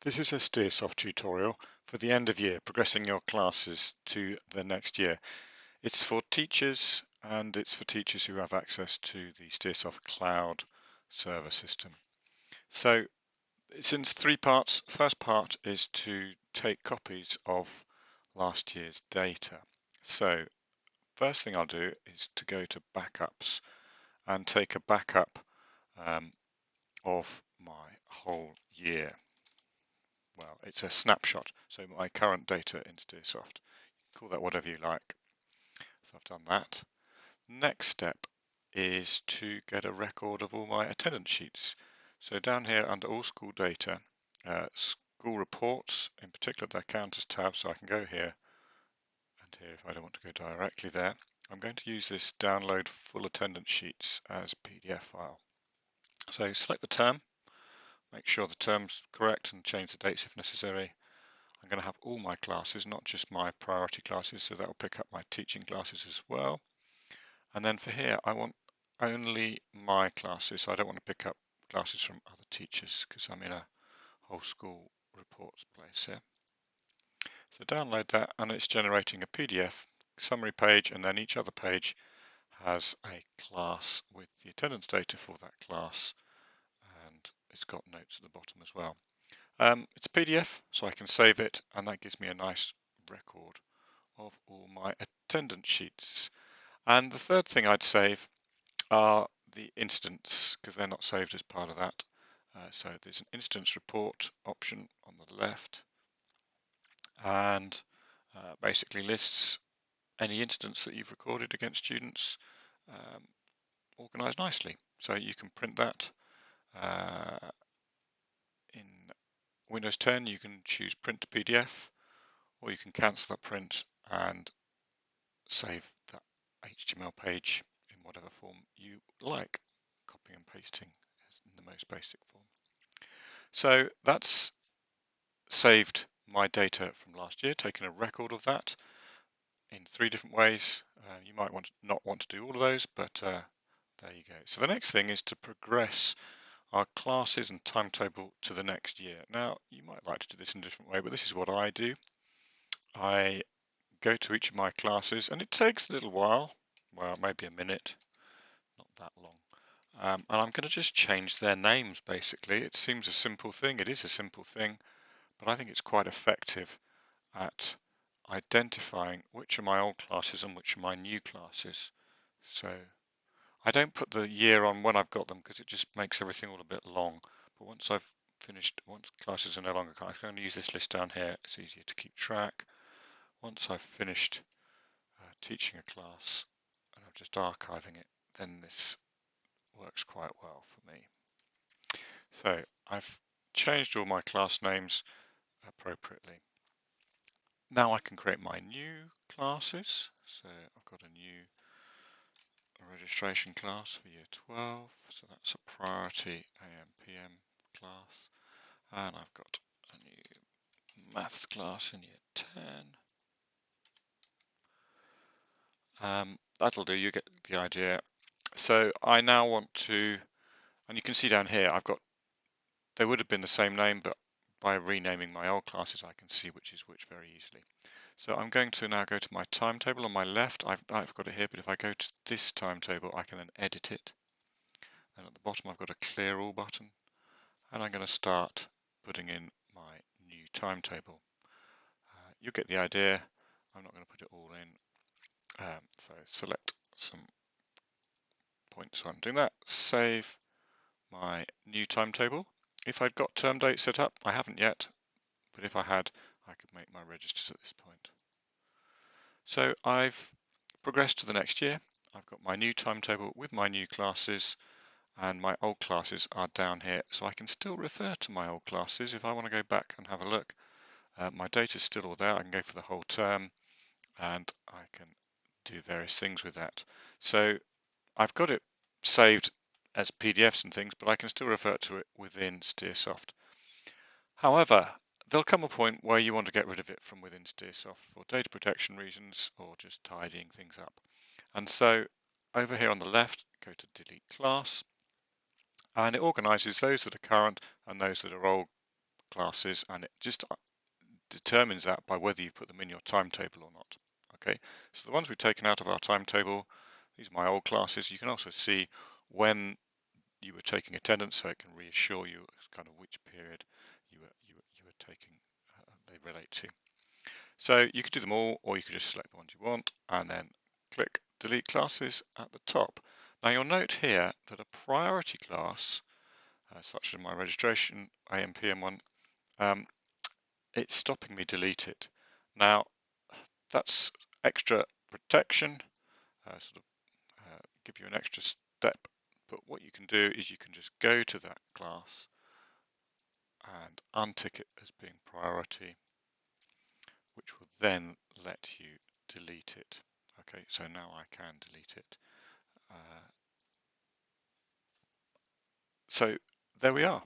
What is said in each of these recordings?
This is a STEARsoft tutorial for the end of year, progressing your classes to the next year. It's for teachers and it's for teachers who have access to the STEARsoft cloud server system. So it's in three parts. First part is to take copies of last year's data. So first thing I'll do is to go to backups and take a backup of my whole year. Well, it's a snapshot, so my current data in STEARsoft. Call that whatever you like. So I've done that. Next step is to get a record of all my attendance sheets. So down here under all school data, school reports, in particular the counters tab, so I can go here and here if I don't want to go directly there. I'm going to use this download full attendance sheets as PDF file. So select the term, make sure the term's correct and change the dates if necessary. I'm going to have all my classes, not just my priority classes, so that will pick up my teaching classes as well. And then for here, I want only my classes. So I don't want to pick up classes from other teachers because I'm in a whole school reports place here. So download that and it's generating a PDF summary page, and then each other page has a class with the attendance data for that class, and it's got notes at the bottom as well. It's a PDF, so I can save it, and that gives me a nice record of all my attendance sheets. And the third thing I'd save are the instance, because they're not saved as part of that. So there's an instance report option on the left, and basically lists any instance that you've recorded against students organized nicely. So you can print that. In Windows 10, you can choose print to PDF, or you can cancel that print and save that HTML page in whatever form you like, copying and pasting in the most basic form. So that's saved my data from last year, taken a record of that in three different ways. You might not want to do all of those, but there you go. So the next thing is to progress our classes and timetable to the next year. Now, you might like to do this in a different way, but this is what I do. I go to each of my classes, and it takes a little while, well, maybe a minute, not that long. And I'm going to just change their names, basically. It seems a simple thing. It is a simple thing, but I think it's quite effective at identifying which are my old classes and which are my new classes. So I don't put the year on when I've got them because it just makes everything all a bit long. But once I've finished, once classes are no longer, I'm going to use this list down here. It's easier to keep track. Once I've finished teaching a class and I'm just archiving it, then this works quite well for me. So I've changed all my class names appropriately. Now I can create my new classes. So I've got a new registration class for year 12. So that's a priority AM PM class. And I've got a new maths class in year 10. That'll do, you get the idea. So I now want to, and you can see down here, they would have been the same name, but by renaming my old classes, I can see which is which very easily. So I'm going to now go to my timetable on my left. I've got it here, but if I go to this timetable, I can then edit it. And at the bottom, I've got a clear all button, and I'm going to start putting in my new timetable. You get the idea. I'm not going to put it all in. So select some points while I'm doing that. Save my new timetable. If I'd got term date set up, I haven't yet, but if I had, I could make my registers at this point. So I've progressed to the next year. I've got my new timetable with my new classes, and my old classes are down here. So I can still refer to my old classes if I want to go back and have a look. My data is still all there. I can go for the whole term, and I can do various things with that. So I've got it saved as PDFs and things, but I can still refer to it within STEARsoft. However, there'll come a point where you want to get rid of it from within STEARsoft for data protection reasons or just tidying things up. And so over here on the left, go to delete class, and it organizes those that are current and those that are old classes, and it just determines that by whether you put them in your timetable or not. Okay, so the ones we've taken out of our timetable, these are my old classes. You can also see when you were taking attendance, so it can reassure you kind of which period you were taking they relate to. So you could do them all, or you could just select the ones you want and then click delete classes at the top. Now you'll note here that a priority class, such as my registration AM/PM one, it's stopping me delete it. Now that's extra protection, give you an extra step. But what you can do is you can just go to that class and untick it as being priority, which will then let you delete it. Okay, so now I can delete it. So there we are.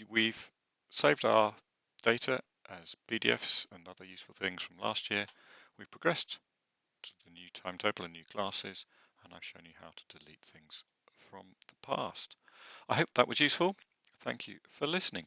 We've saved our data as PDFs and other useful things from last year. We've progressed to the new timetable and new classes, and I've shown you how to delete things from the past. I hope that was useful. Thank you for listening.